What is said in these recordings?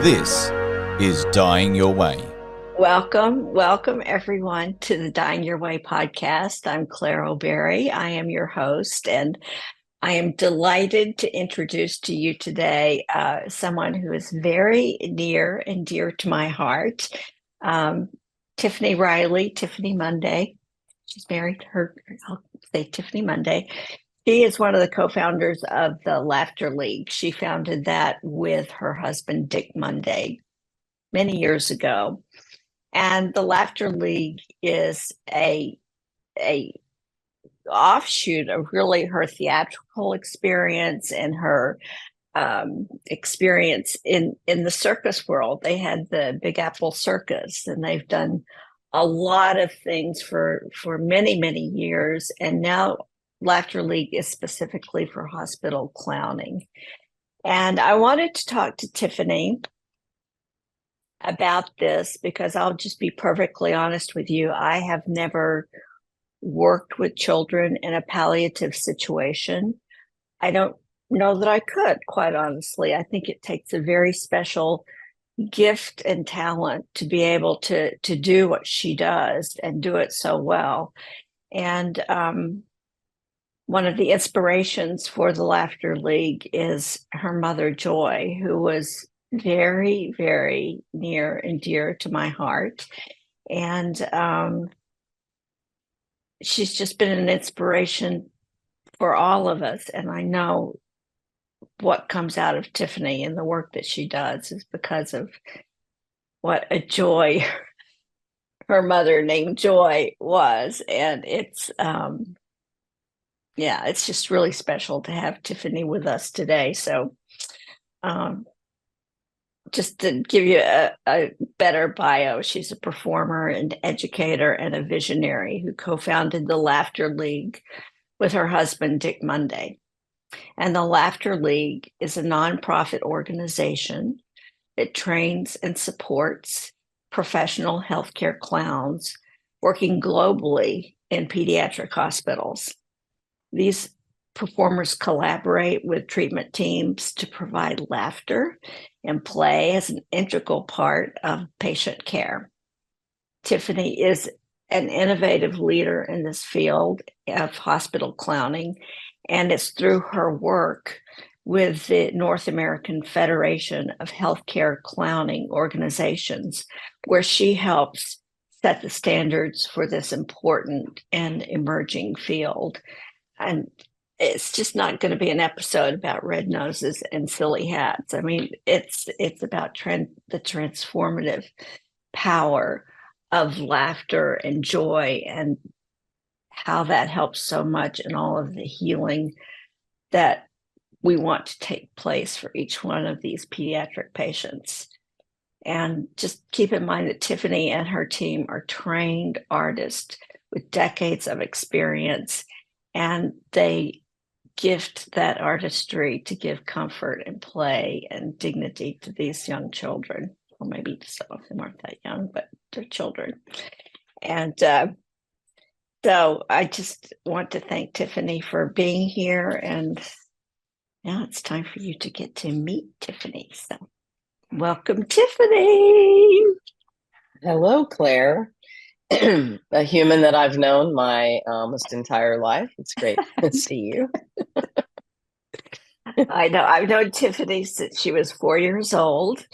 This is Dying Your Way. Welcome everyone to the Dying Your Way podcast. I'm Claire O'Berry. I am your host, and I am delighted to introduce to you today someone who is very near and dear to my heart, Tiffany Riley, Tiffany Monday. She's married her, I'll say Tiffany Monday. She is one of the co-founders of the Laughter League. She founded that with her husband, Dick Monday, many years ago. And the Laughter League is a offshoot of really her theatrical experience and her experience in the circus world. They had the Big Apple Circus, and they've done a lot of things for many years. And now Laughter League is specifically for hospital clowning. And I wanted to talk to Tiffany about this because I'll just be perfectly honest with you. I have never worked with children in a palliative situation. I don't know that I could, quite honestly. I think it takes a very special gift and talent to be able to do what she does and do it so well. And one of the inspirations for the Laughter League is her mother, Joy, who was very near and dear to my heart. And she's just been an inspiration for all of us. And I know what comes out of Tiffany and the work that she does is because of what a joy her mother named Joy was. And it's it's just really special to have Tiffany with us today. So just to give you a better bio, she's a performer and educator and a visionary who co-founded the Laughter League with her husband, Dick Monday. And the Laughter League is a nonprofit organization that trains and supports professional healthcare clowns working globally in pediatric hospitals. These performers collaborate with treatment teams to provide laughter and play as an integral part of patient care. Tiffany is an innovative leader in this field of hospital clowning, and it's through her work with the North American Federation of Healthcare Clowning Organizations, where she helps set the standards for this important and emerging field. And it's just not going to be an episode about red noses and silly hats. I mean, it's about the transformative power of laughter and joy and how that helps so much in all of the healing that we want to take place for each one of these pediatric patients. And just keep in mind that Tiffany and her team are trained artists with decades of experience, and they gift that artistry to give comfort and play and dignity to these young children. Well, maybe some of them aren't that young, but they're children. And so I just want to thank Tiffany for being here. And now it's time for you to get to meet Tiffany. So welcome, Tiffany. Hello, Claire. A human that I've known my almost entire life. It's great to see you. I know. I've known Tiffany since she was 4 years old,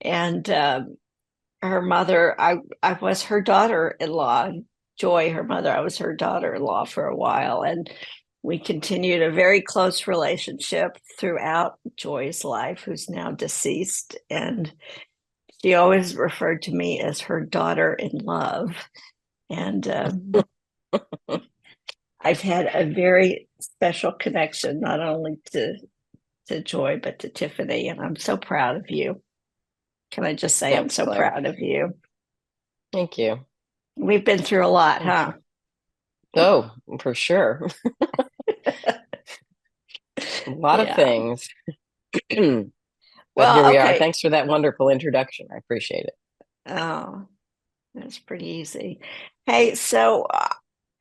and her mother, I was her daughter-in-law. Joy, her mother, I was her daughter-in-law for a while, and we continued a very close relationship throughout Joy's life, who's now deceased, and she always referred to me as her daughter in love. And I've had a very special connection, not only to Joy, but to Tiffany. And I'm so proud of you. Can I just say I'm so Claire. proud of you? Thank you. We've been through a lot, huh? Oh, for sure. A lot of things. But here we are. Thanks for that wonderful introduction. I appreciate it. Oh, that's pretty easy. Hey, so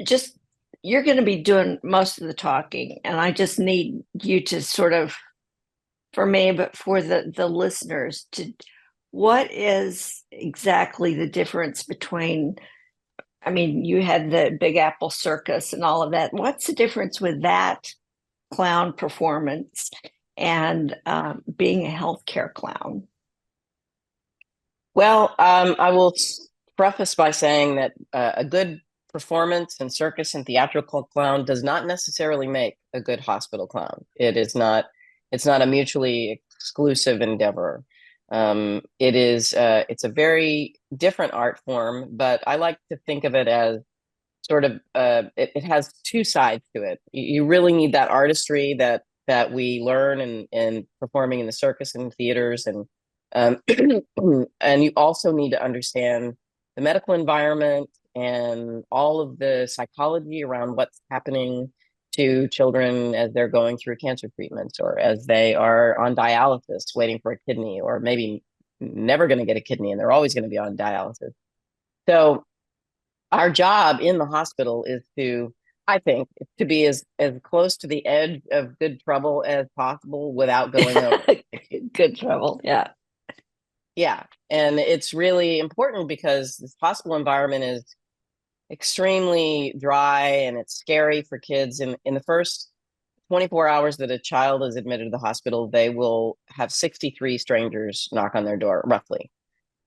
just you're going to be doing most of the talking, and I just need you to sort of, for me, but for the listeners, to what is exactly the difference between, I mean, you had the Big Apple Circus and all of that. What's the difference with that clown performance and being a healthcare clown? Well, I will preface by saying that a good performance in circus and theatrical clown does not necessarily make a good hospital clown. It's not a mutually exclusive endeavor. It's a very different art form, but I like to think of it as sort of, it has two sides to it. You really need that artistry that we learn in performing in the circus and theaters, um, and you also need to understand the medical environment and all of the psychology around what's happening to children as they're going through cancer treatments or as they are on dialysis waiting for a kidney, or maybe never going to get a kidney and they're always going to be on dialysis. So our job in the hospital is to, I think, to be as close to the edge of good trouble as possible without going over. Good trouble. Yeah. Yeah. And it's really important because this hospital environment is extremely dry and it's scary for kids. In the first 24 hours that a child is admitted to the hospital, they will have 63 strangers knock on their door, roughly.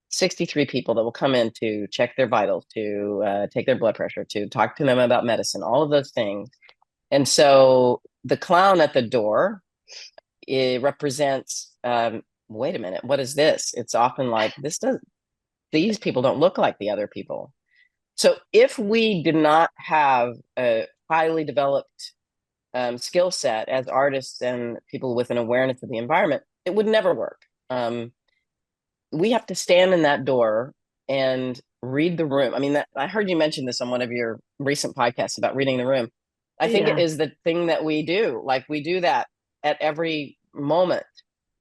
63 people that will come in to check their vitals, to take their blood pressure, to talk to them about medicine, all of those things. And so the clown at the door, it represents, wait a minute, what is this? It's often like, these people don't look like the other people. So if we did not have a highly developed skill set as artists and people with an awareness of the environment, it would never work. We have to stand in that door and read the room. I mean, I heard you mention this on one of your recent podcasts about reading the room. I think it is the thing that we do. Like, we do that at every moment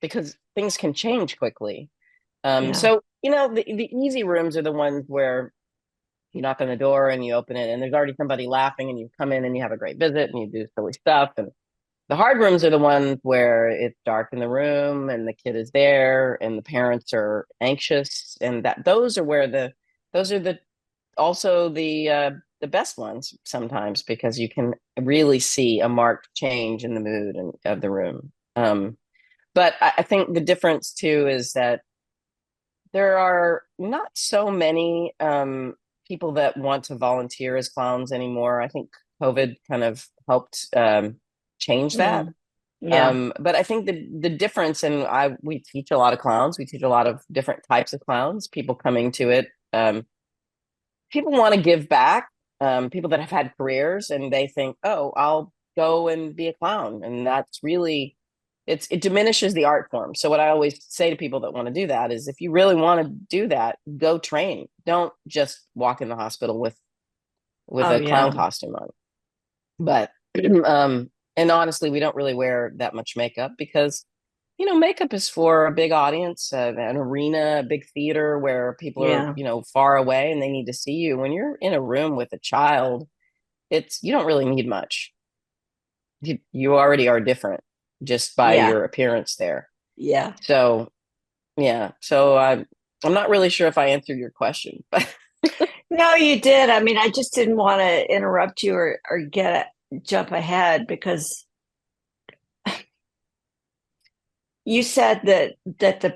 because things can change quickly. So, the easy rooms are the ones where you knock on the door and you open it and there's already somebody laughing and you come in and you have a great visit and you do silly stuff. And the hard rooms are the ones where it's dark in the room and the kid is there and the parents are anxious, and those are also the best ones sometimes, because you can really see a marked change in the mood of the room. But I think the difference too is that there are not so many people that want to volunteer as clowns anymore. I think COVID kind of helped change that. But I think the difference, and we teach a lot of clowns. We teach a lot of different types of clowns. People coming to it, people want to give back. People that have had careers and they think, oh, I'll go and be a clown, and that's really it diminishes the art form. So what I always say to people that want to do that is, if you really want to do that, go train. Don't just walk in the hospital with a clown costume on. But and honestly, we don't really wear that much makeup because, makeup is for a big audience, an arena, a big theater where people are, far away and they need to see you. When you're in a room with a child, you don't really need much. You already are different just by your appearance there. Yeah. So, I'm not really sure if I answered your question, but no, you did. I mean, I just didn't want to interrupt you or jump ahead, because you said that the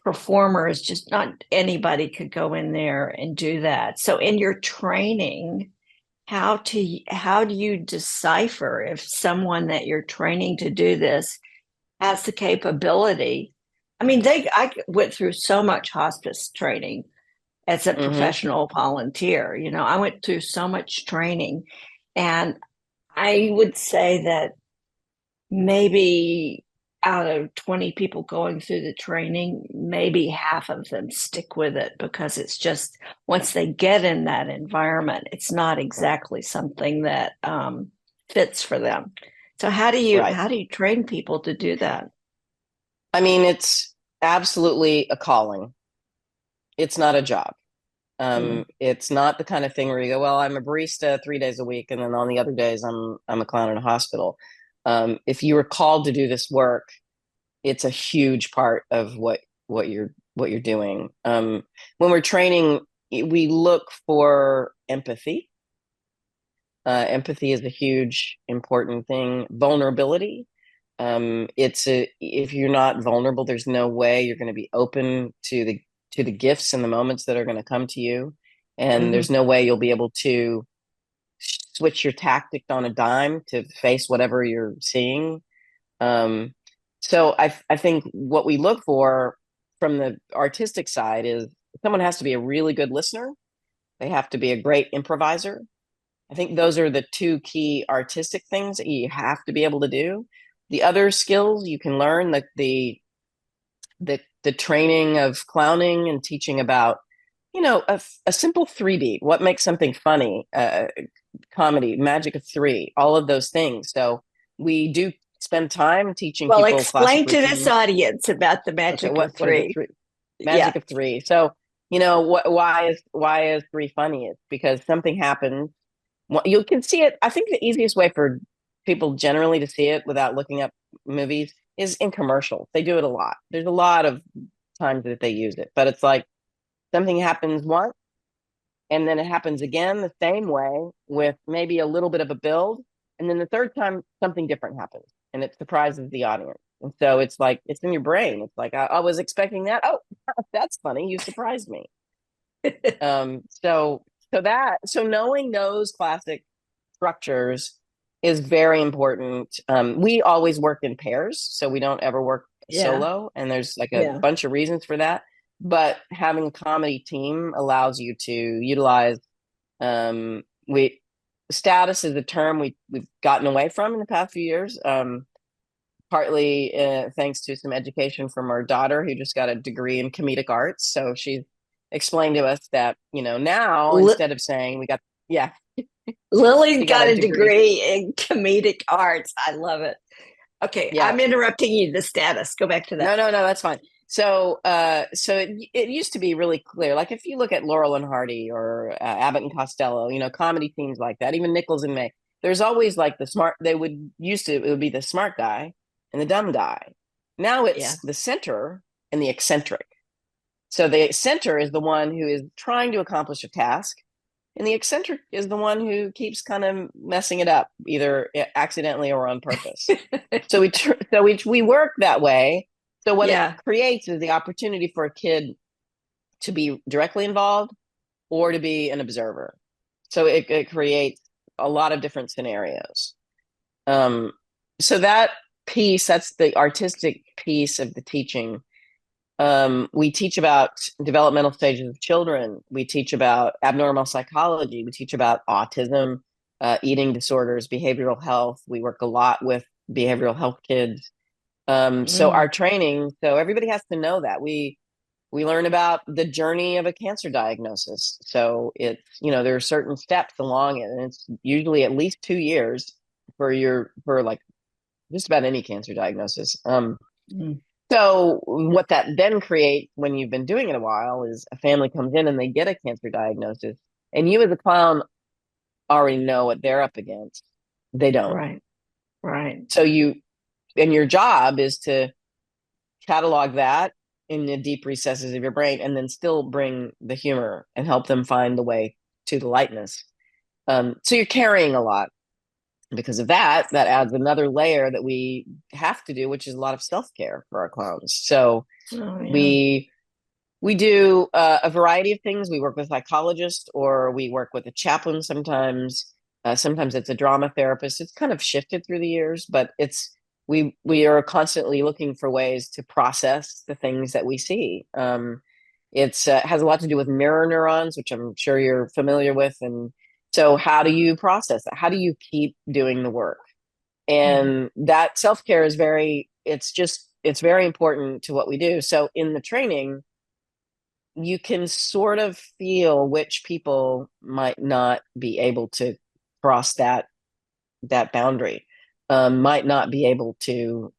performer is just not anybody could go in there and do that. So in your training, how do you decipher if someone that you're training to do this has the capability? I mean, I went through so much hospice training as a professional volunteer. I went through so much training, and I would say that maybe out of 20 people going through the training, maybe half of them stick with it, because it's just, once they get in that environment, it's not exactly something that fits for them. So how do you train people to do that? I mean, it's absolutely a calling. It's not a job. It's not the kind of thing where you go, well, I'm a barista 3 days a week, and then on the other days I'm a clown in a hospital. If you were called to do this work, it's a huge part of what you're what you're doing. When we're training, we look for empathy. Empathy is a huge, important thing. Vulnerability. If you're not vulnerable, there's no way you're going to be open to the gifts and the moments that are going to come to you, and there's no way you'll be able to switch your tactic on a dime to face whatever you're seeing. So I think what we look for from the artistic side is someone has to be a really good listener. They have to be a great improviser. I think those are the two key artistic things that you have to be able to do. The other skills you can learn, like the training of clowning and teaching about, a simple 3D, what makes something funny, comedy, magic of three, all of those things. So we do spend time teaching Well, people explain classic to this audience about the magic of what is it, three. three? Magic of three. So, why is three funny? It's because something happens. Well, you can see it. I think the easiest way for people generally to see it without looking up movies is in commercials. They do it a lot. There's a lot of times that they use it, but it's like something happens once and then it happens again the same way with maybe a little bit of a build. And then the third time something different happens and it surprises the audience. And so it's like, it's in your brain. It's like, I was expecting that. Oh, that's funny. You surprised me. So knowing those classic structures is very important. We always work in pairs, so we don't ever work solo. And there's like a bunch of reasons for that. But having a comedy team allows you to utilize, status is a term we've gotten away from in the past few years. Partly thanks to some education from our daughter who just got a degree in comedic arts. So she's explained to us that, now instead of saying Lily got a degree in comedic arts. I love it. Okay, yeah. I'm interrupting you. The status. Go back to that. No, that's fine. So it used to be really clear. Like if you look at Laurel and Hardy or Abbott and Costello, comedy teams like that, even Nichols and May, there's always like the smart. It would be the smart guy and the dumb guy. Now it's the center and the eccentric. So the center is the one who is trying to accomplish a task, and the eccentric is the one who keeps kind of messing it up, either accidentally or on purpose. So we work that way. So what it creates is the opportunity for a kid to be directly involved or to be an observer. So it creates a lot of different scenarios. So that piece, that's the artistic piece of the teaching. We teach about developmental stages of children. We teach about abnormal psychology. We teach about autism, eating disorders, behavioral health. We work a lot with behavioral health kids. So our training, so everybody has to know that we learn about the journey of a cancer diagnosis. So it's, there are certain steps along it, and it's usually at least 2 years for like just about any cancer diagnosis. So what that then creates when you've been doing it a while is a family comes in and they get a cancer diagnosis, and you as a clown already know what they're up against. They don't. Right. So your job is to catalog that in the deep recesses of your brain and then still bring the humor and help them find the way to the lightness. So you're carrying a lot. Because of that adds another layer that we have to do, which is a lot of self-care for our clowns. So we do a variety of things. We work with psychologists, or we work with a chaplain sometimes. Sometimes it's a drama therapist. It's kind of shifted through the years, but we are constantly looking for ways to process the things that we see. It has a lot to do with mirror neurons, which I'm sure you're familiar with, and so how do you process that? How do you keep doing the work? And that self-care is it's very important to what we do. So in the training, you can sort of feel which people might not be able to cross that boundary, might not be able to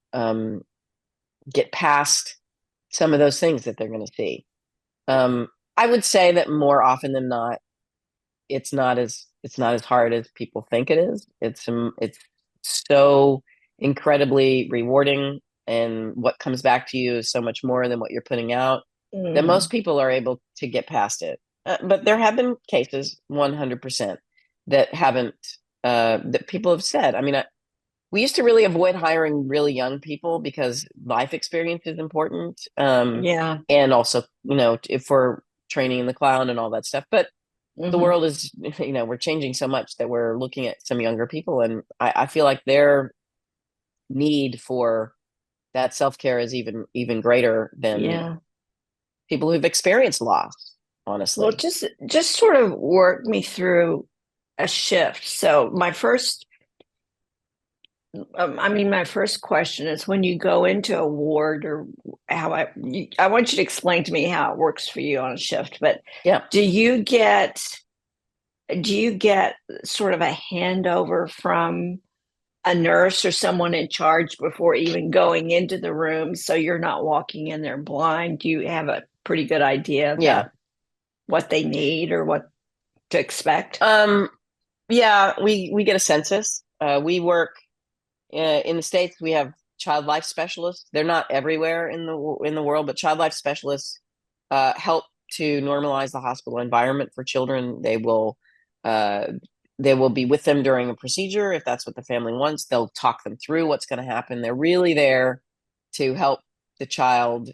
get past some of those things that they're going to see. I would say that more often than not, it's not as hard as people think it is. It's so incredibly rewarding, and what comes back to you is so much more than what you're putting out. that most people are able to get past it. But there have been cases, 100%, that haven't, that people have said. I mean, we used to really avoid hiring really young people because life experience is important. Yeah. And also, if we're training in the cloud and all that stuff. But the world is, we're changing so much that we're looking at some younger people. And I feel like their need for that self-care is even greater than Yeah. people who've experienced loss, Well, honestly. just sort of work me through a shift. So my first question is, when you go into a ward, or I want you to explain to me how it works for you on a shift, but Yeah. do you get sort of a handover from a nurse or someone in charge before even going into the room, so you're not walking in there blind? Do you have a pretty good idea Yeah. about what they need or what to expect? Yeah, we get a census. We work in the States. We have child life specialists. They're not everywhere in the world, but child life specialists help to normalize the hospital environment for children. They will be with them during a procedure if that's what the family wants. They'll talk them through what's going to happen. They're really there to help the child,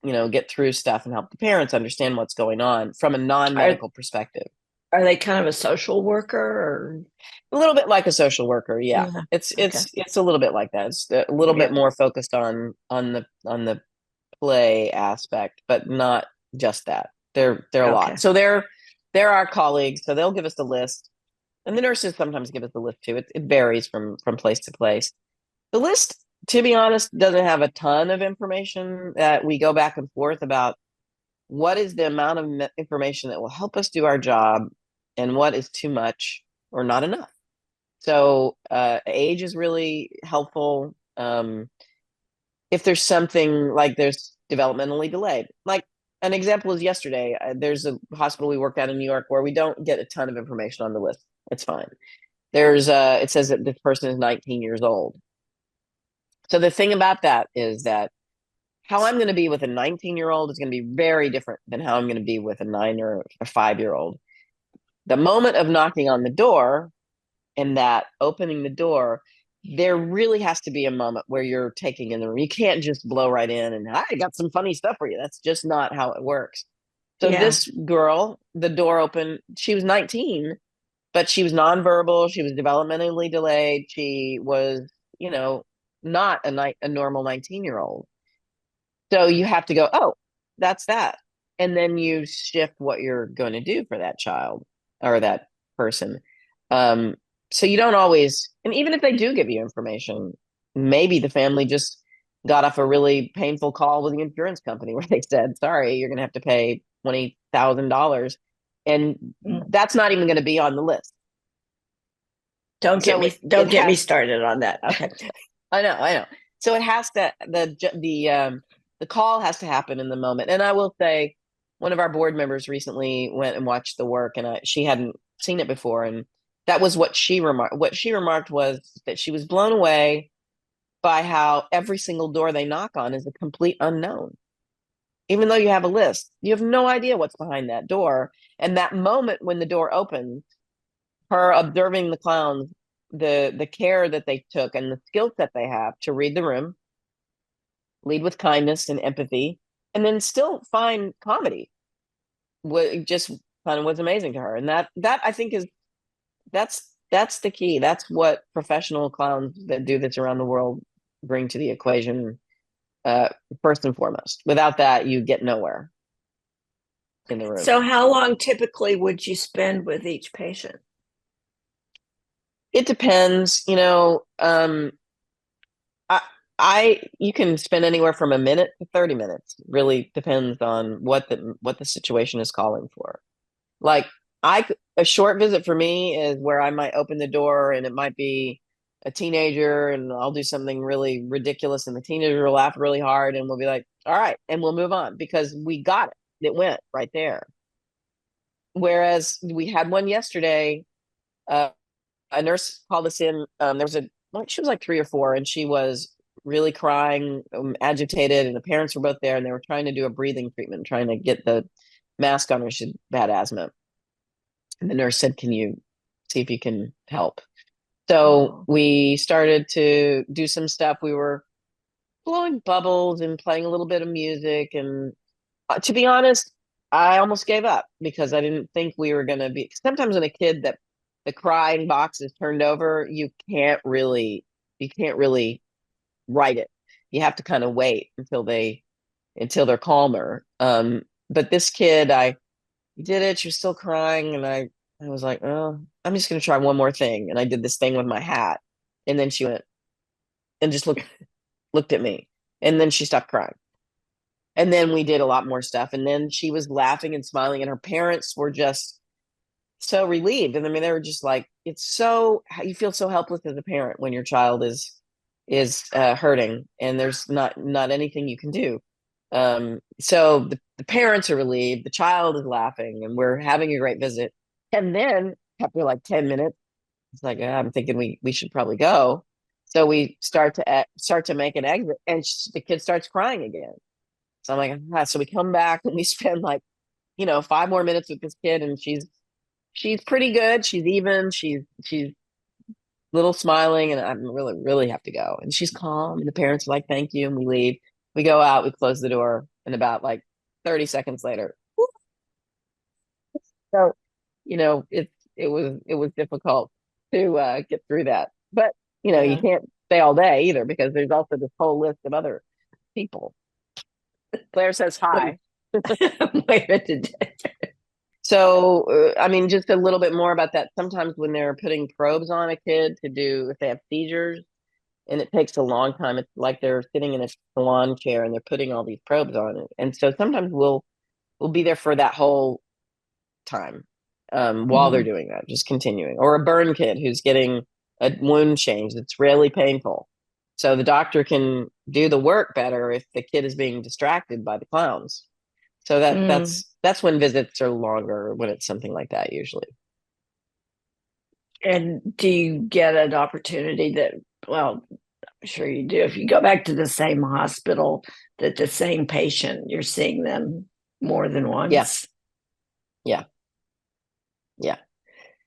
get through stuff and help the parents understand what's going on from a non-medical perspective. Are they kind of a social worker, or A little bit like a social worker? Yeah, yeah? it's Okay. it's a little bit like that. It's a little bit Yeah. more focused on the play aspect, but not just that. They're a Okay. lot. So they're our colleagues. So they'll give us the list, and the nurses sometimes give us the list too. It varies from place to place. The list, to be honest, doesn't have a ton of information that we go back and forth about. What is the amount of information that will help us do our job, and what is too much or not enough? So age is really helpful. If there's something like there's developmentally delayed, like an example is yesterday, there's a hospital we worked at in New York where we don't get a ton of information on the list. It's fine. It says that this person is 19 years old. So the thing about that is that how I'm going to be with a 19-year-old is going to be very different than how I'm going to be with a 9 or a 5-year-old. The moment of knocking on the door and that opening the door, there really has to be a moment where you're taking in the room. You can't just blow right in and I got some funny stuff for you. That's just not how it works. So Yeah. this girl, the door opened, she was 19, but she was nonverbal. She was developmentally delayed. She was, not a normal 19-year-old. So you have to go, oh, that's that. And then you shift what you're going to do for that child or that person. So you don't always, and even if they do give you information, maybe the family just got off a really painful call with the insurance company where they said, sorry, you're going to have to pay $20,000. And that's not even going to be on the list. Don't get me started on that. Okay. I know. So it has to, the call has to happen in the moment. And I will say, one of our board members recently went and watched the work, and she hadn't seen it before. And that was what she remarked. What she remarked was that she was blown away by how every single door they knock on is a complete unknown. Even though you have a list, you have no idea what's behind that door. And that moment when the door opens, her observing the clowns, the care that they took and the skills that they have to read the room, lead with kindness and empathy, and then still find comedy, just kind of was amazing to her. And that I think that's the key. That's what professional clowns that do this around the world bring to the equation, first and foremost. Without that, you get nowhere in the room. So how long typically would you spend with each patient? It depends, you can spend anywhere from a minute to 30 minutes. Really depends on what the situation is calling for. Like a short visit for me is where I might open the door and it might be a teenager and I'll do something really ridiculous and the teenager will laugh really hard and we'll be like, all right, and we'll move on because we got it. It went right there. Whereas we had one yesterday, a nurse called us in. She was like 3 or 4, and she was really crying, agitated, and the parents were both there, and they were trying to do a breathing treatment, trying to get the mask on her. She had bad asthma. And the nurse said, "Can you see if you can help?" So we started to do some stuff. We were blowing bubbles and playing a little bit of music. And to be honest, I almost gave up because I didn't think we were going to be. Sometimes when a kid that the crying box is turned over, you can't really write it. You have to kind of wait until they're calmer. But this kid, I did it. She was still crying, and I was like, "Oh, I'm just going to try one more thing." And I did this thing with my hat, and then she went and just looked at me, and then she stopped crying. And then we did a lot more stuff, and then she was laughing and smiling, and her parents were just so relieved. And I mean, they were just like, it's so, you feel so helpless as a parent when your child is hurting, and there's not anything you can do. So the parents are relieved, the child is laughing, and we're having a great visit. And then after like 10 minutes, it's like, I'm thinking we should probably go. So we start to make an exit, and the kid starts crying again. So I'm like, so we come back and we spend like, 5 more minutes with this kid, and she's pretty good. She's even, she's little smiling, and I really, really have to go. And she's calm, and the parents are like, "Thank you." And we leave. We go out, we close the door, and about like 30 seconds later. So, it was difficult to get through that. But, you can't stay all day either, because there's also this whole list of other people. Claire says hi. Wait a minute. So, I mean, just a little bit more about that. Sometimes when they're putting probes on a kid to do, if they have seizures, and it takes a long time, it's like they're sitting in a salon chair and they're putting all these probes on it. And so sometimes we'll be there for that whole time while they're doing that, just continuing. Or a burn kid who's getting a wound changed. It's really painful. So the doctor can do the work better if the kid is being distracted by the clowns. So that's when visits are longer, when it's something like that usually. And do you get an opportunity well, I'm sure you do. If you go back to the same hospital, that the same patient, you're seeing them more than once? Yeah.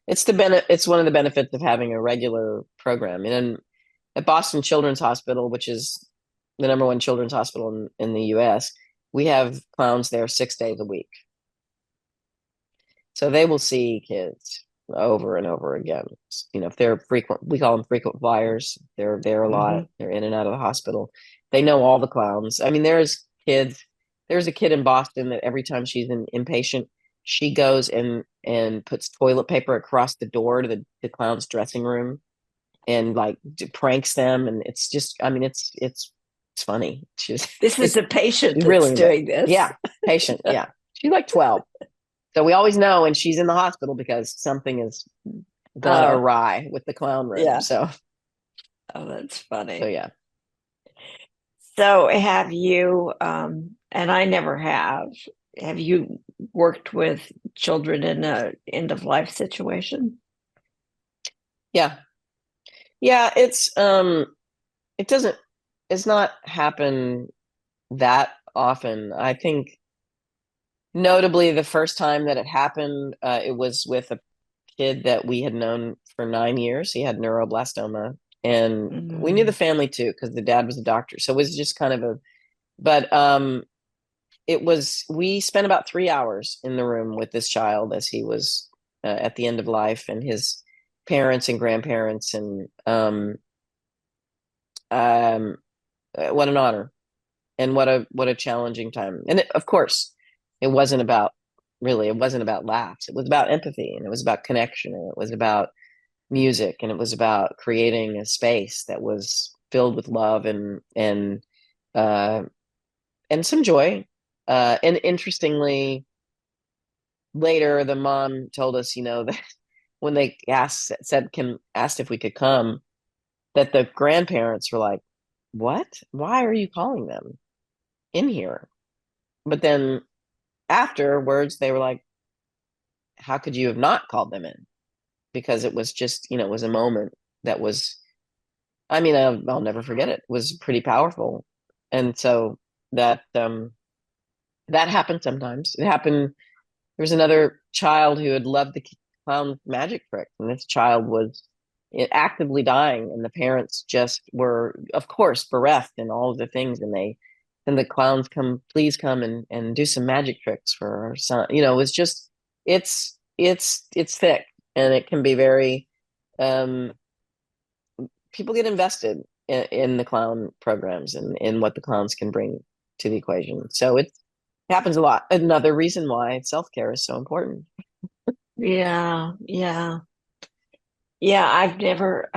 It's one of the benefits of having a regular program. And at Boston Children's Hospital, which is the number one children's hospital in the US, we have clowns there 6 days a week. So they will see kids over and over again. If they're frequent, we call them frequent flyers. They're there a lot. They're in and out of the hospital. They know all the clowns. I mean, there's a kid in Boston that every time she's an inpatient, she goes and puts toilet paper across the door to the clown's dressing room, and like pranks them. And it's just, I mean, it's funny. This is a patient that's really doing this. Yeah, patient. Yeah, she's like 12. So we always know when she's in the hospital because something is gone awry with the clown room. Yeah. So, that's funny. So yeah. So have you? And I never have. Have you worked with children in a end of life situation? Yeah. It's not happened that often. I think notably the first time that it happened, it was with a kid that we had known for 9 years. He had neuroblastoma, and we knew the family too, because the dad was a doctor. So it was just kind of we spent about 3 hours in the room with this child as he was at the end of life, and his parents and grandparents, and what an honor, and what a challenging time. And of course, it wasn't about laughs. It was about empathy, and it was about connection, and it was about music, and it was about creating a space that was filled with love and some joy. And interestingly, later the mom told us, that when they asked if we could come, that the grandparents were like, "What? Why are you calling them in here?" But then afterwards, they were like, "How could you have not called them in?" Because it was just, it was a moment that was I mean, I'll never forget it. It was pretty powerful. And so that that happened sometimes. It happened. There was another child who had loved the clown magic trick, and this child was actively dying, and the parents just were, of course, bereft and all of the things, and the clowns come, please come and do some magic tricks for our son. You know, it's just it's thick, and it can be very people get invested in the clown programs and in what the clowns can bring to the equation. So it happens a lot. Another reason why self-care is so important. Yeah, yeah. Yeah, I've never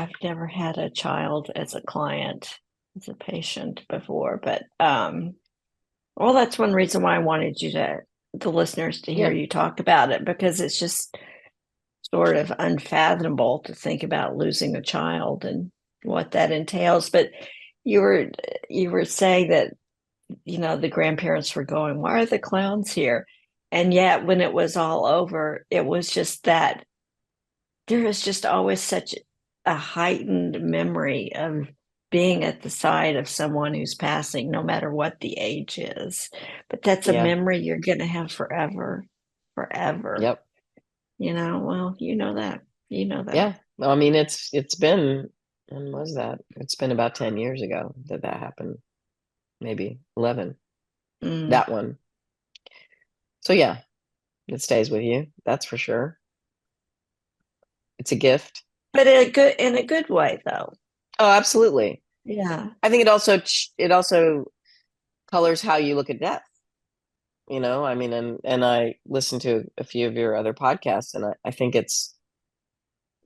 had a child as a client, as a patient before, but well, that's one reason why I wanted the listeners to hear Yeah. you talk about it, because it's just sort of unfathomable to think about losing a child and what that entails. But you were you were saying that, the grandparents were going, "Why are the clowns here?" And yet when it was all over, it was just that there is just always such a heightened memory of being at the side of someone who's passing, no matter what the age is. But that's a Yeah. memory you're going to have forever, forever. Yep. Well, you know that. You know that. Yeah. Well, I mean, it's been, when was that? It's been about 10 years ago that happened. Maybe 11. Mm. That one. So yeah, it stays with you. That's for sure. It's a gift. But in a good way, though. Oh, absolutely. Yeah. I think it also colors how you look at death. I mean, and I listened to a few of your other podcasts, and I think it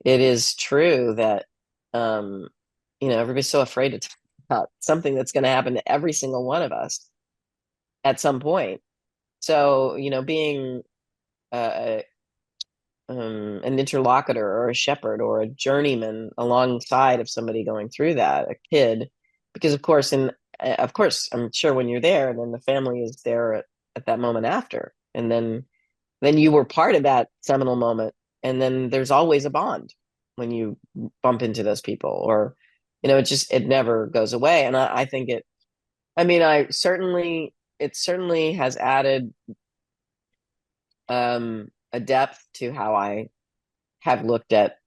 is true that everybody's so afraid to talk about something that's going to happen to every single one of us at some point. So, being an interlocutor or a shepherd or a journeyman alongside of somebody going through that, a kid, because of course, I'm sure when you're there, then the family is there at that moment after, and then you were part of that seminal moment, and then there's always a bond when you bump into those people, or it never goes away. And I think it certainly has added a depth to how I have looked at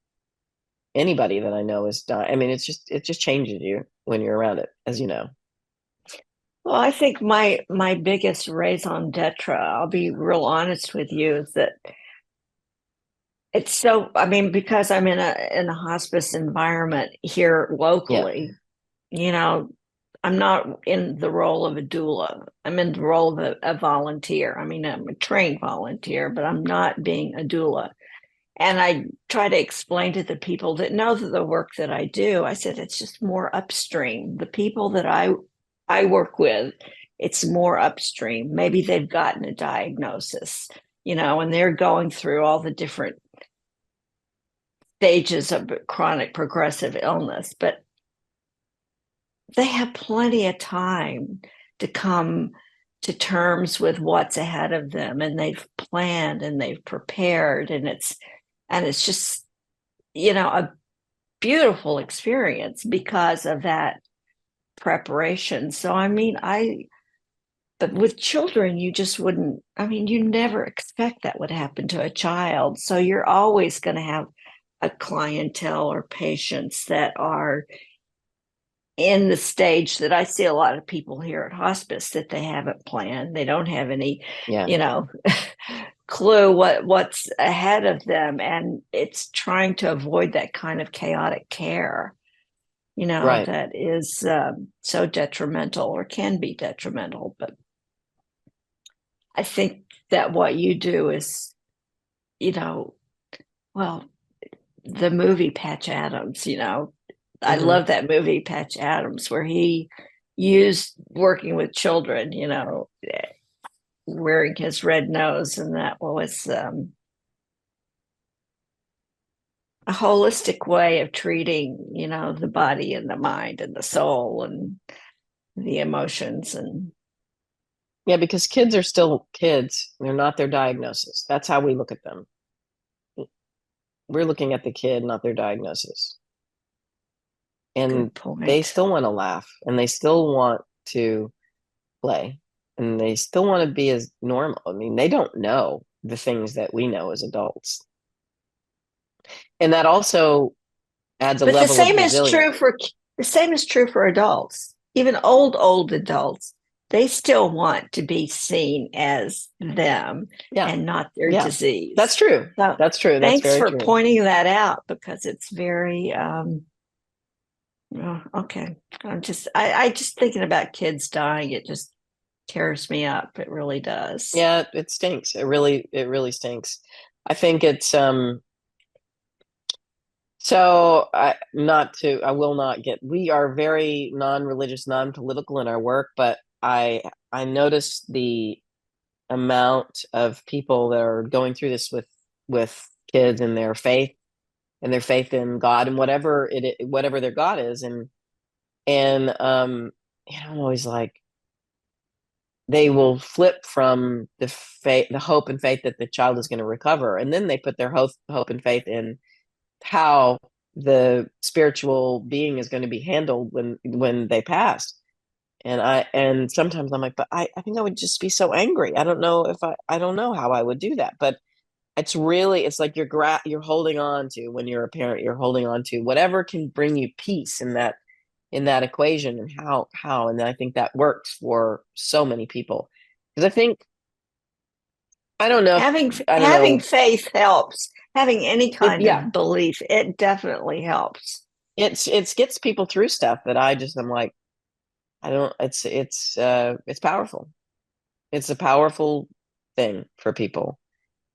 anybody that I know is dying. I mean, it just changes you when you're around it, as you know. Well, I think my biggest raison d'etre, I'll be real honest with you, is that it's so, I mean, because I'm in a hospice environment here locally, I'm not in the role of a doula. I'm in the role of a volunteer. I mean, I'm a trained volunteer, but I'm not being a doula. And I try to explain to the people that know the work that I do, I said, it's just more upstream. The people that I work with, it's more upstream. Maybe they've gotten a diagnosis, and they're going through all the different stages of chronic progressive illness, but they have plenty of time to come to terms with what's ahead of them, and they've planned and they've prepared, and it's just a beautiful experience because of that preparation. So I mean, but with children, you just wouldn't, I mean, you never expect that would happen to a child. So you're always going to have a clientele or patients that are in the stage that I see a lot of people here at hospice that they haven't planned. They don't have any, clue what's ahead of them. And it's trying to avoid that kind of chaotic care, Right. that is so detrimental or can be detrimental. But I think that what you do is, well, the movie Patch Adams, I love that movie Patch Adams, where he used working with children, wearing his red nose, and that was a holistic way of treating, the body and the mind and the soul and the emotions. And Yeah, because kids are still kids. They're not their diagnosis. That's how we look at them. We're looking at the kid, not their diagnosis. and Good point. they still want to laugh, and they still want to play, and they still want to be as normal. I mean, they don't know the things that we know as adults. And that also adds a But level of resilience. the same is true for adults. Even old adults, they still want to be seen as them Yeah. and not their Yeah. disease. That's true. So That's true. That's thanks very for true. pointing that out, because it's very oh, okay. I just thinking about kids dying, it just tears me up. It really does. Yeah, it stinks. It really stinks. I think it's so I will not get, we are very non-religious, non-political in our work, but I notice the amount of people that are going through this with kids and their faith in God and whatever their God is. And I'm always like, they will flip from the hope and faith that the child is going to recover, and then they put their hope and faith in how the spiritual being is going to be handled when they pass. And sometimes I'm like, but I think I would just be so angry. I don't know if I don't know how I would do that. But it's like you're holding on to, when you're a parent, you're holding on to whatever can bring you peace in that equation, and how. And I think that works for so many people, because I don't know Having faith helps. Having any kind yeah, of belief, it definitely helps. it gets people through stuff that I'm like, I don't, it's powerful. It's a powerful thing for people.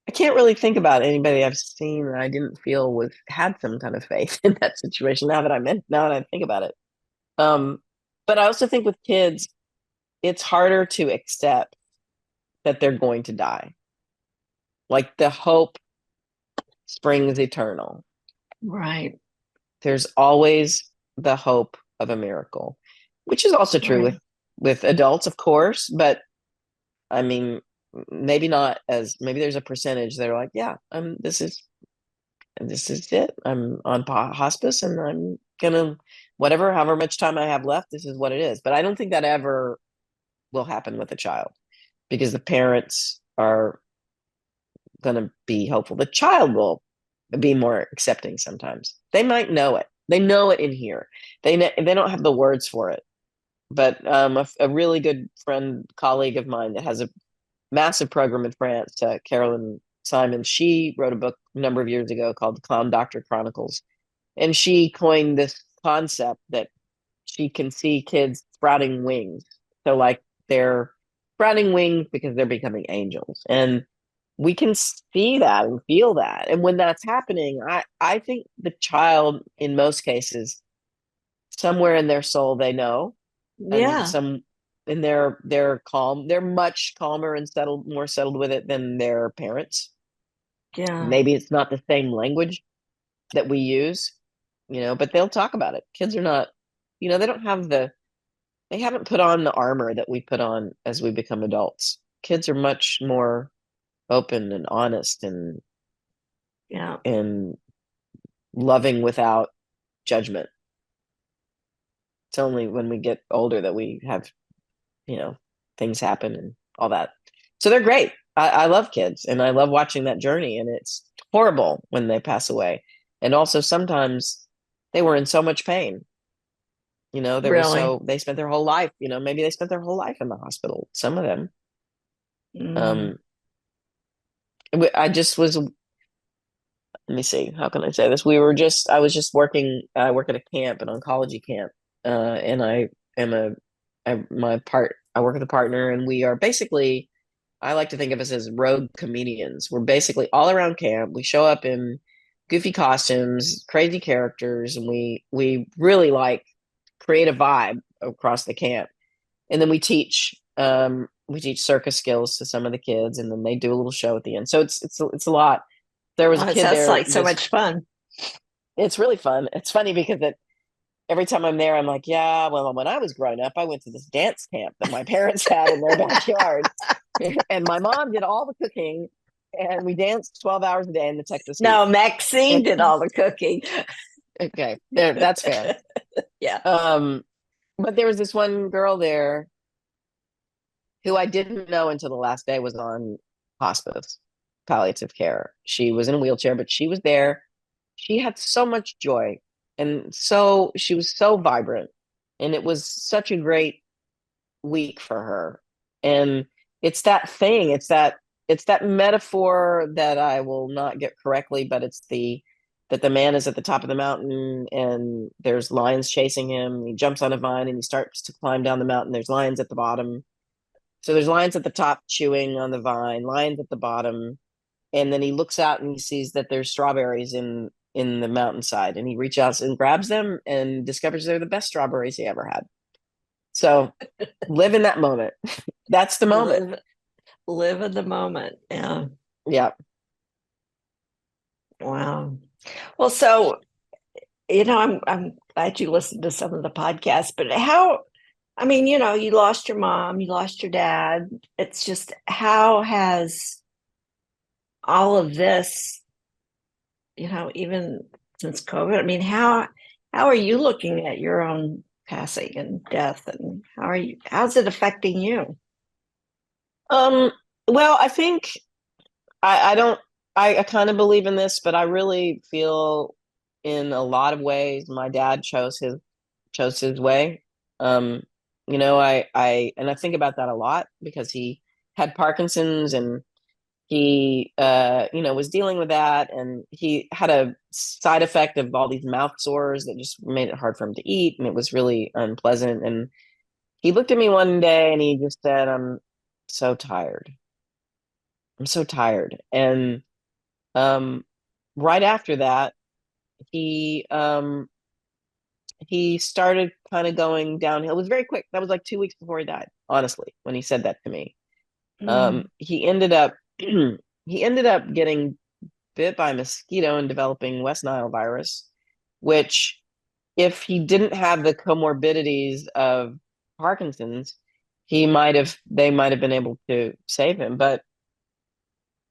I can't really think about anybody I've seen that I didn't feel had some kind of faith in that situation, now that I think about it. But I also think with kids, it's harder to accept that they're going to die. Like, the hope springs eternal. Right. There's always the hope of a miracle, which is also true Right. with adults, of course. But I mean, maybe not maybe there's a percentage that are like, yeah, this is it. I'm on hospice, and I'm gonna, however much time I have left, this is what it is. But I don't think that ever will happen with a child, because the parents are going to be hopeful. The child will be more accepting sometimes. They might know it. They know it in here. They don't have the words for it. But a really good colleague of mine that has a massive program in France, Carolyn Simon, she wrote a book a number of years ago called The Clown Doctor Chronicles. And she coined this concept that she can see kids sprouting wings. So, like, they're sprouting wings because they're becoming angels. And we can see that and feel that. And when that's happening, I think the child, in most cases, somewhere in their soul, they know. And Yeah. they're calm. They're much calmer and more settled with it than their parents. Yeah. Maybe it's not the same language that we use, but they'll talk about it. Kids are not, they don't have they haven't put on the armor that we put on as we become adults. Kids are much more open and honest Yeah. and loving without judgment. It's only when we get older that we have, things happen and all that. So they're great. I love kids, and I love watching that journey, and it's horrible when they pass away. And also, sometimes they were in so much pain. Really. They spent their whole life, maybe they spent their whole life in the hospital, some of them. Mm. I just was, let me see, how can I say this? I was just working, I work at a camp, an oncology camp. And I am I work with a partner, and we are basically, I like to think of us as rogue comedians. We're basically all around camp. We show up in goofy costumes, crazy characters, and we really like create a vibe across the camp. And then we teach circus skills to some of the kids, and then they do a little show at the end. So it's a lot. There was a Oh, it kid sounds there like so much fun. it's really fun. It's funny because every time I'm there, I'm like, yeah, well, when I was growing up, I went to this dance camp that my parents had in their backyard. And my mom did all the cooking, and we danced 12 hours a day in the Texas heat. No, Maxine And did all the cooking. Okay, there, that's fair. Yeah. But there was this one girl there who I didn't know until the last day was on hospice, palliative care. She was in a wheelchair, but she was there. She had so much joy, and so she was so vibrant, and it was such a great week for her. And it's that thing, it's that metaphor that I will not get correctly, but it's the that the man is at the top of the mountain and there's lions chasing him. He jumps on a vine and he starts to climb down the mountain. There's lions at the bottom. So there's lions at the top chewing on the vine, lions at the bottom, and then he looks out and he sees that there's strawberries in the mountainside, and he reaches out and grabs them and discovers they're the best strawberries he ever had. So live in that moment. That's the moment. Live in the moment. Yeah. Yeah. Wow. Well, so I'm glad you listened to some of the podcasts, but I mean, you lost your mom, you lost your dad. It's just, how has all of this, even since COVID, I mean, how are you looking at your own passing and death, and how's it affecting you? Well, I think I don't I kind of believe in this, but I really feel in a lot of ways my dad chose his way. Um, I think about that a lot because he had Parkinson's, and he was dealing with that, and he had a side effect of all these mouth sores that just made it hard for him to eat, and it was really unpleasant. And he looked at me one day and he just said, so tired. I'm so tired. And um right after that, he he started kind of going downhill. It was very quick. That was like 2 weeks before he died, honestly, when he said that to me. He ended up he ended up getting bit by a mosquito and developing West Nile virus, which, if he didn't have the comorbidities of Parkinson's, they might have been able to save him. But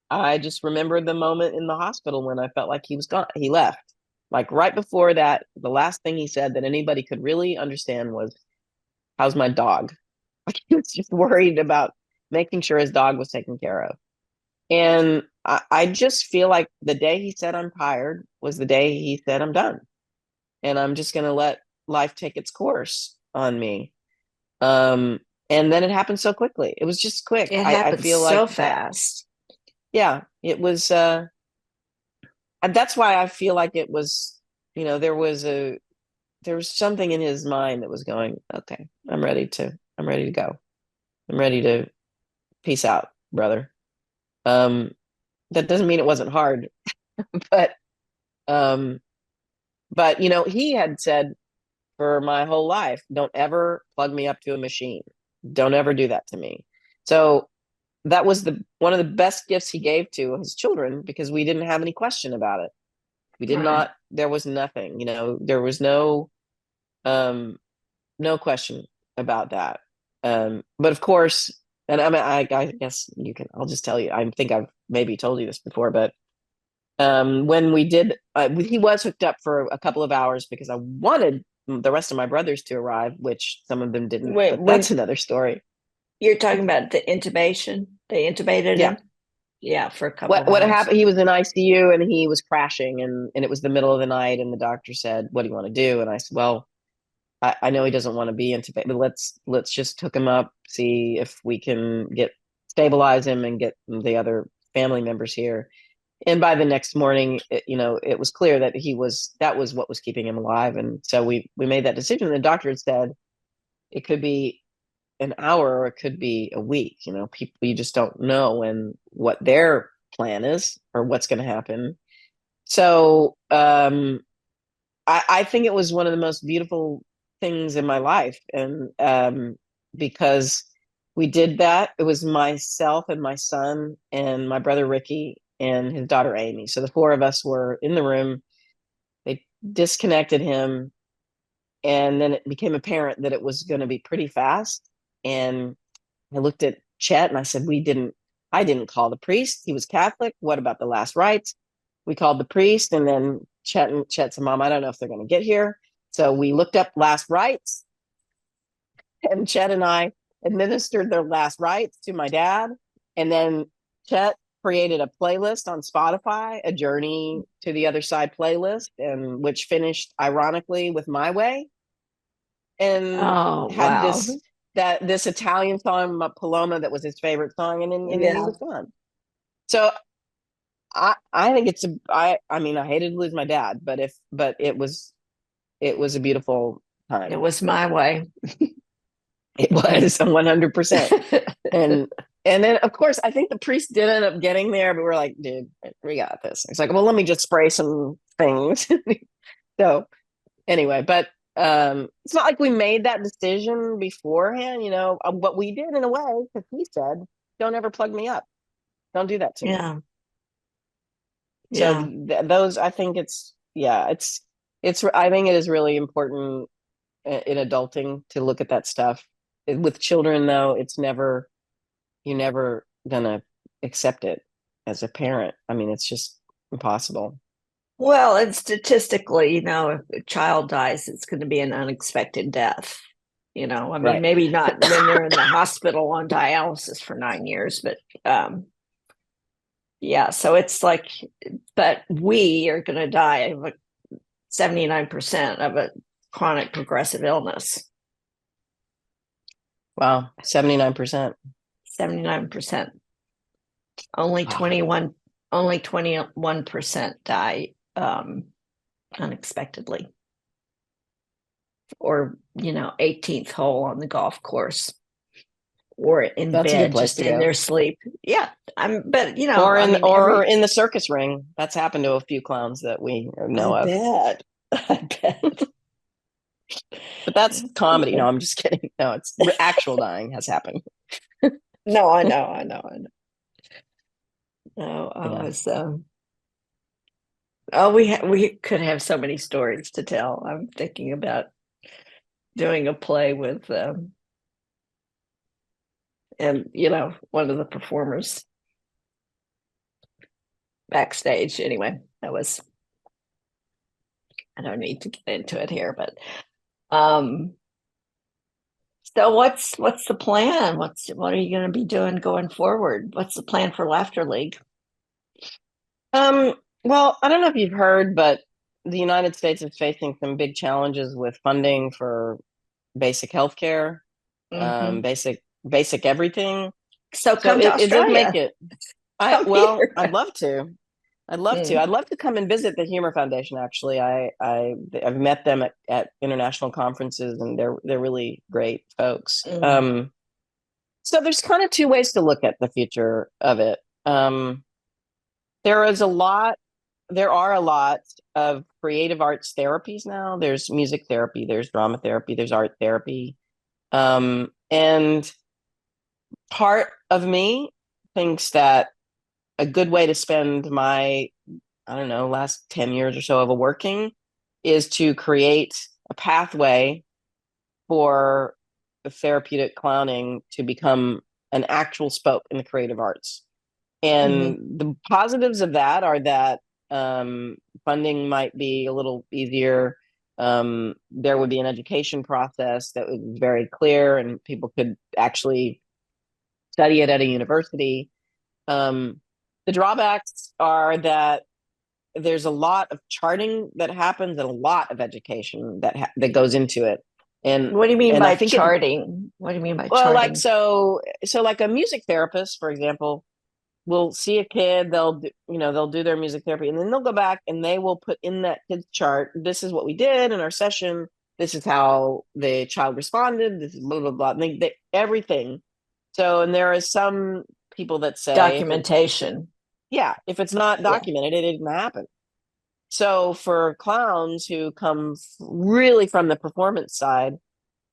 I just remember the moment in the hospital when I felt like he was gone. He left. Like right before that, the last thing he said that anybody could really understand was, "How's my dog?" Like he was just worried about making sure his dog was taken care of. And I just feel like the day he said, "I'm tired," was the day he said, "I'm done. And I'm just going to let life take its course on me." Um, and then it happened so quickly. It was just quick. It I happened feel so like fast. yeah, it was, and that's why I feel like it was, there was something in his mind that was going, okay, I'm ready to go. I'm ready to peace out, brother. Um, that doesn't mean it wasn't hard, but, um, he had said for my whole life, "Don't ever plug me up to a machine. Don't ever do that to me." So that was one of the best gifts he gave to his children, because we didn't have any question about it. We did Right. not, there was nothing, there was no question about that. But of course, and I mean, I guess I'll just tell you, I think I've maybe told you this before, but when we did, he was hooked up for a couple of hours because I wanted the rest of my brothers to arrive, which some of them didn't, Wait, but that's another story. You're talking about the intubation? They intubated Yeah. him? Yeah, for a couple of What hours. happened? He was in ICU and he was crashing, and it was the middle of the night, and the doctor said, "What do you want to do?" And I said, "Well, I know he doesn't want to be intubated, but let's just hook him up, see if we can stabilize him and get the other family members here." And by the next morning, it was clear that that was what was keeping him alive. And so we made that decision. The doctor had said it could be an hour or it could be a week. People, you just don't know what their plan is or what's going to happen. So I think it was one of the most beautiful things in my life. And because we did that, it was myself and my son and my brother Ricky and his daughter Amy. So the four of us were in the room. They disconnected him, and then it became apparent that it was going to be pretty fast. And I looked at Chet and I said, I didn't call the priest. He was Catholic. What about the last rites? We called the priest, and then Chet said, Mom, I don't know if they're going to get here. So we looked up last rites, and Chet and I administered their last rites to my dad. And then Chet created a playlist on Spotify, a Journey to the Other Side playlist, and which finished ironically with My Way, and Oh, had wow. this Italian song, Paloma, that was his favorite song, and then he was gone. So I think I mean, I hated to lose my dad, but it was a beautiful time. It was my way. It was 100%. And then, of course, I think the priest did end up getting there, but we're like, dude, we got this. It's like, well, let me just spray some things. So anyway, but it's not like we made that decision beforehand, but we did in a way, because he said, don't ever plug me up. Don't do that to me. Yeah. So those, I think I think it is really important in adulting to look at that stuff. With children, though, you're never gonna accept it as a parent. I mean, it's just impossible. Well, and statistically, if a child dies, it's going to be an unexpected death. I mean, Right. maybe not when they're in the hospital on dialysis for 9 years, but yeah. So it's like, but we are going to die of 79% of a chronic progressive illness. Wow, 79%. 79%. Only 21% die unexpectedly, or 18th hole on the golf course, or in That's a good bed place just to in go. their sleep. Yeah, but or in the circus ring. That's happened to a few clowns that we know of. I bet. But that's comedy. No, I'm just kidding. No, it's actual dying has happened. No, I know. No, I Yeah. was. Oh, we could have so many stories to tell. I'm thinking about doing a play with, and one of the performers backstage. Anyway, I don't need to get into it here, but so what's the plan? What are you going to be doing going forward? What's the plan for Laughter League? Well, I don't know if you've heard, but the United States is facing some big challenges with funding for basic healthcare, basic everything. So come to it does Australia. make it. Come here. I'd love to. I'd love to come and visit the Humor Foundation. Actually, I've met them at international conferences, and they're really great folks. So there's kind of two ways to look at the future of it. There are a lot of creative arts therapies now. There's music therapy, there's drama therapy, there's art therapy. And part of me thinks that a good way to spend my, last 10 years or so of working is to create a pathway for the therapeutic clowning to become an actual spoke in the creative arts. And the positives of that are that funding might be a little easier. There would be an education process that would be very clear, and people could actually study it at a university. The drawbacks are that there's a lot of charting that happens and a lot of education that goes into it. And what do you mean by charting? What do you mean by charting? Like so like a music therapist, for example, will see a kid, they'll do their music therapy, and then they'll go back and they will put in that kid's chart, this is what we did in our session, this is how the child responded, this is blah, blah, blah. And everything. So, and there are some people that say documentation. If it's not documented, it didn't happen. So for clowns who come really from the performance side,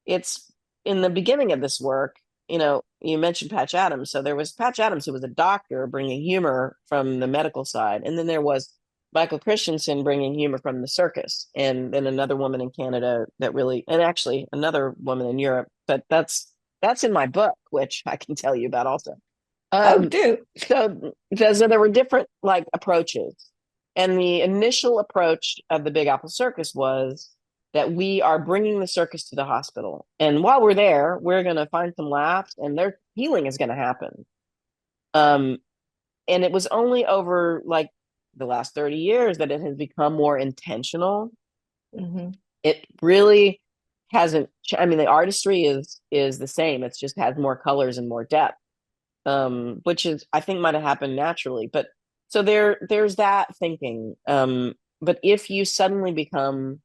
it's in the beginning of this work, you mentioned Patch Adams. So there was Patch Adams, who was a doctor bringing humor from the medical side. And then there was Michael Christensen bringing humor from the circus. And then another woman in Canada and actually another woman in Europe. But that's in my book, which I can tell you about also. Do. So there were different approaches. And the initial approach of the Big Apple Circus was that we are bringing the circus to the hospital. And while we're there, we're going to find some laughs and their healing is going to happen. And it was only over like the last 30 years that it has become more intentional. Mm-hmm. It really hasn't, I mean, the artistry is the same. It's just has more colors and more depth, which is, I think might have happened naturally. But so there's that thinking. But if you suddenly become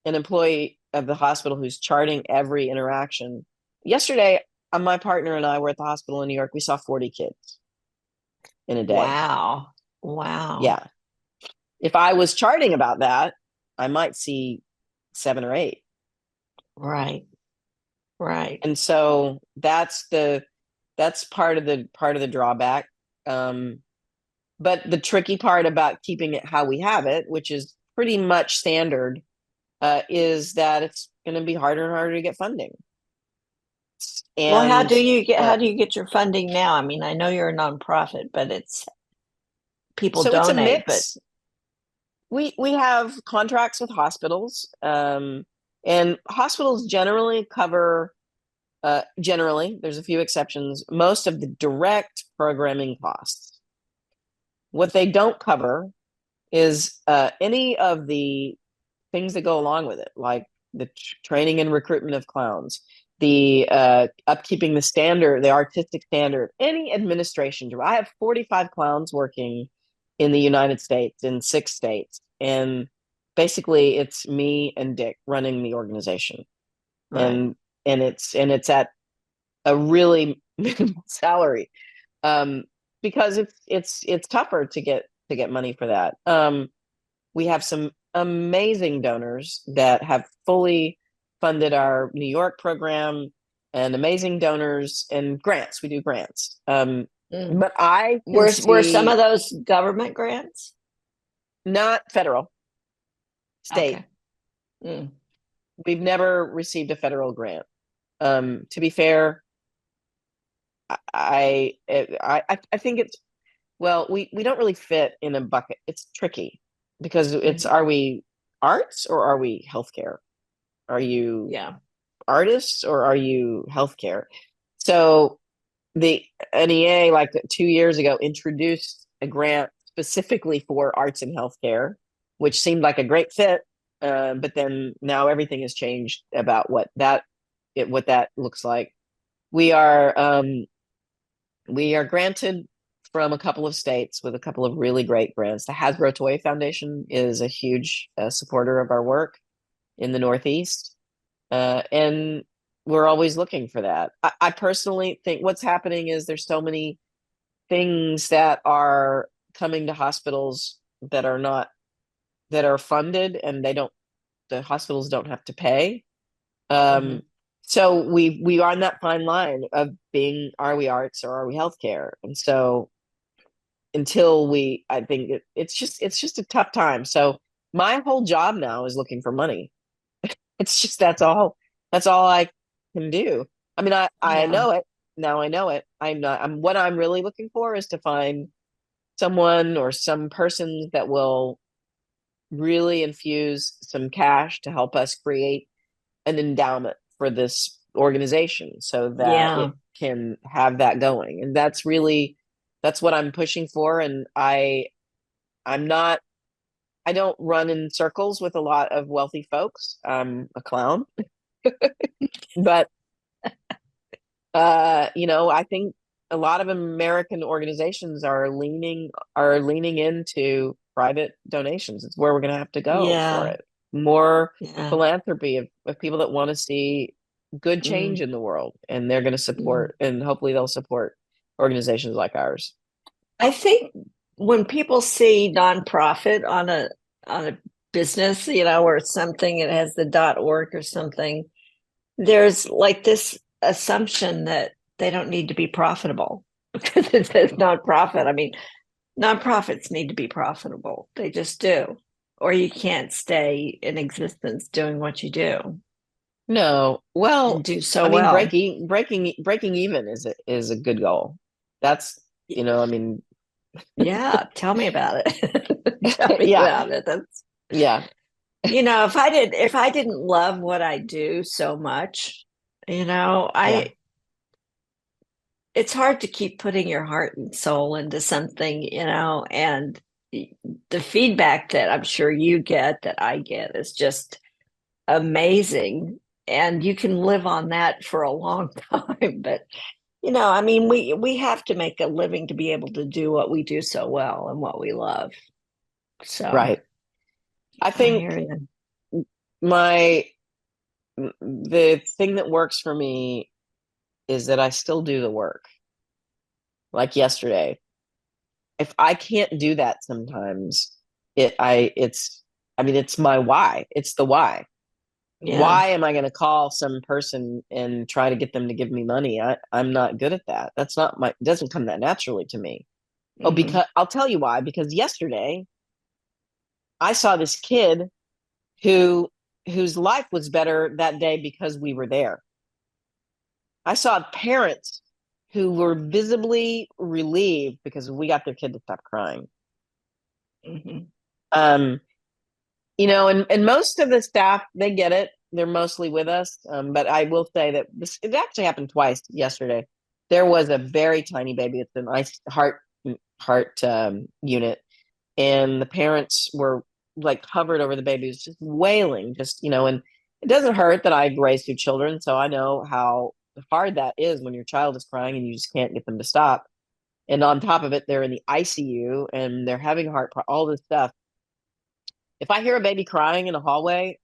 an employee of the hospital who's charting every interaction, yesterday, my partner and I were at the hospital in New York. We saw 40 kids in a day. Wow. Wow. Yeah. If I was charting about that, I might see 7 or 8. Right. Right. And so that's part of the drawback. But the tricky part about keeping it how we have it, which is pretty much standard, is that it's going to be harder and harder to get funding. And well, how do you get your funding now? I mean, I know you're a nonprofit, but it's people so donate. It's a mix. But we have contracts with hospitals, and hospitals generally cover. Generally, there's a few exceptions, most of the direct programming costs. What they don't cover is any of the things that go along with it, like the training and recruitment of clowns, the upkeeping the standard, the artistic standard, any administration. I have 45 clowns working in the United States in 6 states. And basically it's me and Dick running the organization. Right. And it's at a really minimal salary, because it's tougher to get money for that. We have some amazing donors that have fully funded our New York program, and amazing donors and grants. We do grants. But I were some of those government grants? Not federal, state. Okay. We've never received a federal grant. To be fair, I think it's, well, we don't really fit in a bucket. It's tricky because it's, are we arts or are we healthcare? Are you artists or are you healthcare? So the NEA, like 2 years ago, introduced a grant specifically for arts and healthcare, which seemed like a great fit. But then now everything has changed about what that looks like. We are granted from a couple of states with a couple of really great grants. The Hasbro Toy Foundation is a huge supporter of our work in the Northeast. And we're always looking for that. I personally think what's happening is there's so many things that are coming to hospitals that are funded, and the hospitals don't have to pay. So we are on that fine line of being, are we arts or are we healthcare? And so until I think it's just a tough time. So my whole job now is looking for money. It's just, that's all I can do. I mean, I know it now. I know it. What I'm really looking for is to find someone or some person that will really infuse some cash to help us create an endowment for this organization so that it can have that going. And that's what I'm pushing for. And I don't run in circles with a lot of wealthy folks. I'm a clown. But I think a lot of American organizations are leaning into private donations. It's where we're going to have to go for it. More philanthropy of people that want to see good change in the world, and they're going to support, and hopefully they'll support organizations like ours. I think when people see nonprofit on a business, or something, it has the .org or something, there's like this assumption that they don't need to be profitable because it says nonprofit. I mean, nonprofits need to be profitable. They just do. Or you can't stay in existence doing what you do. No, well, do so well. Breaking even is a good goal. That's, I mean, Yeah, tell me about it. Tell me Yeah. about it. That's Yeah. if I didn't love what I do so much, Yeah. it's hard to keep putting your heart and soul into something, and the feedback that I'm sure you get, that I get, is just amazing. And you can live on that for a long time. But, I mean, we have to make a living to be able to do what we do so well and what we love. So Right. I I think hear you. the thing that works for me is that I still do the work. Like yesterday, if I can't do that sometimes, it's my why. It's the why. Yeah. Why am I going to call some person and try to get them to give me money? I'm not good at that. It doesn't come that naturally to me. Oh, Mhm. because I'll tell you why. Because yesterday I saw this kid whose life was better that day because we were there. I saw parents who were visibly relieved because we got their kid to stop crying. Mhm. Um, and most of the staff, they get it. They're mostly with us. But I will say that it actually happened twice yesterday. There was a very tiny baby. It's an ice heart unit, and the parents were like hovered over the baby. It was just wailing, and it doesn't hurt that I've raised two children, so I know how hard that is when your child is crying and you just can't get them to stop. And on top of it, they're in the ICU and they're having all this stuff. If I hear a baby crying in a hallway,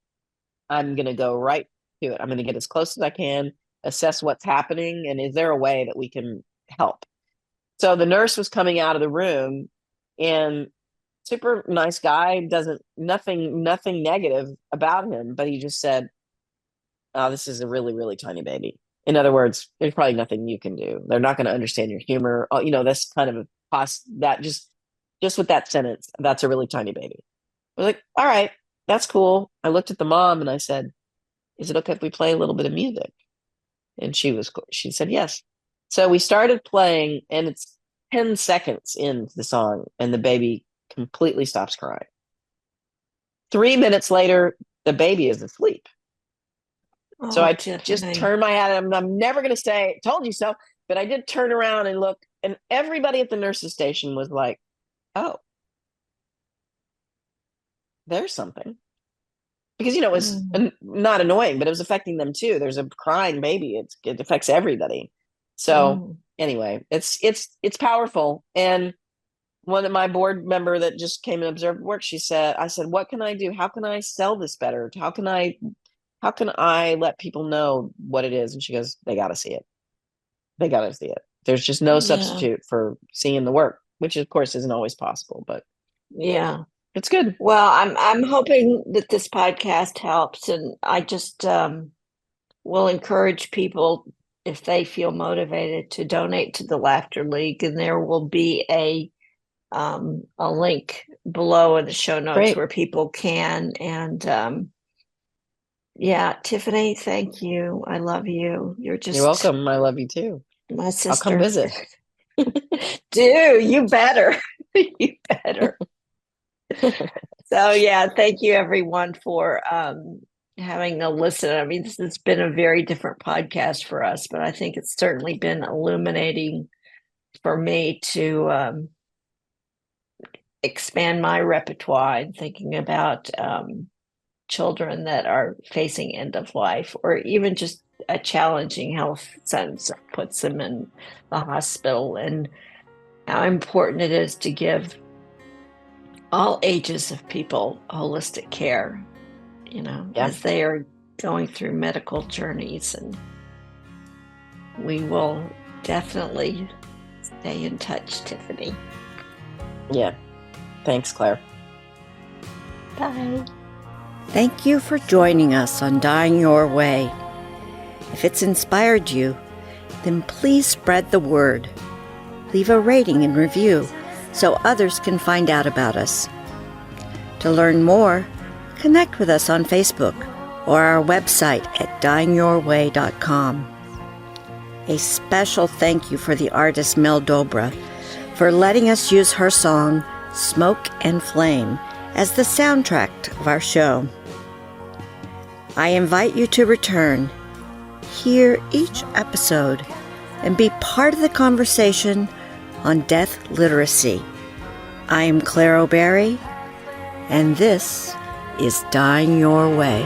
I'm going to go right to it. I'm going to get as close as I can, assess what's happening, and is there a way that we can help? So the nurse was coming out of the room, and super nice guy, doesn't nothing negative about him, but he just said, "Oh, this is a really, really tiny baby." In other words, there's probably nothing you can do. They're not going to understand your humor. Oh, that's kind of a that just with that sentence, that's a really tiny baby. I was like, all right, that's cool. I looked at the mom and I said, "Is it okay if we play a little bit of music?" And she said yes. So we started playing, and it's 10 seconds into the song, and the baby completely stops crying. 3 minutes later, the baby is asleep. So Oh, I just Tiffany. turned my head. I'm never going to say, "Told you so," but I did turn around and look, and everybody at the nurse's station was like, "Oh, there's something." Because, it was Mm. not annoying, but it was affecting them too. There's a crying baby. It affects everybody. So Mm. anyway, it's powerful. And one of my board member that just came and observed work, I said, "What can I do? How can I sell this better? How can I let people know what it is?" And she goes, "They got to see it. They got to see it. There's just no Yeah. substitute for seeing the work," which of course isn't always possible, but Yeah. it's good. Well, I'm hoping that this podcast helps, and I just will encourage people, if they feel motivated, to donate to the Laughter League, and there will be a link below in the show notes Great. where people can. And yeah, Tiffany, thank you. I love you. You're You're just welcome. I love you too. my I'll come sister. visit. Do you better? You better. So yeah, thank you everyone for having a listen. I mean, this has been a very different podcast for us, but I think it's certainly been illuminating for me to expand my repertoire and thinking about children that are facing end of life, or even just a challenging health sentence that puts them in the hospital, and how important it is to give all ages of people holistic care, Yeah. as they are going through medical journeys. And we will definitely stay in touch, Tiffany. Yeah. Thanks, Claire. Bye. Thank you for joining us on Dying Your Way. If it's inspired you, then please spread the word. Leave a rating and review so others can find out about us. To learn more, connect with us on Facebook or our website at dyingyourway.com. A special thank you for the artist Mel Dobra for letting us use her song, Smoke and Flame, as the soundtrack of our show. I invite you to return, hear each episode, and be part of the conversation on death literacy. I am Claire O'Berry, and this is Dying Your Way.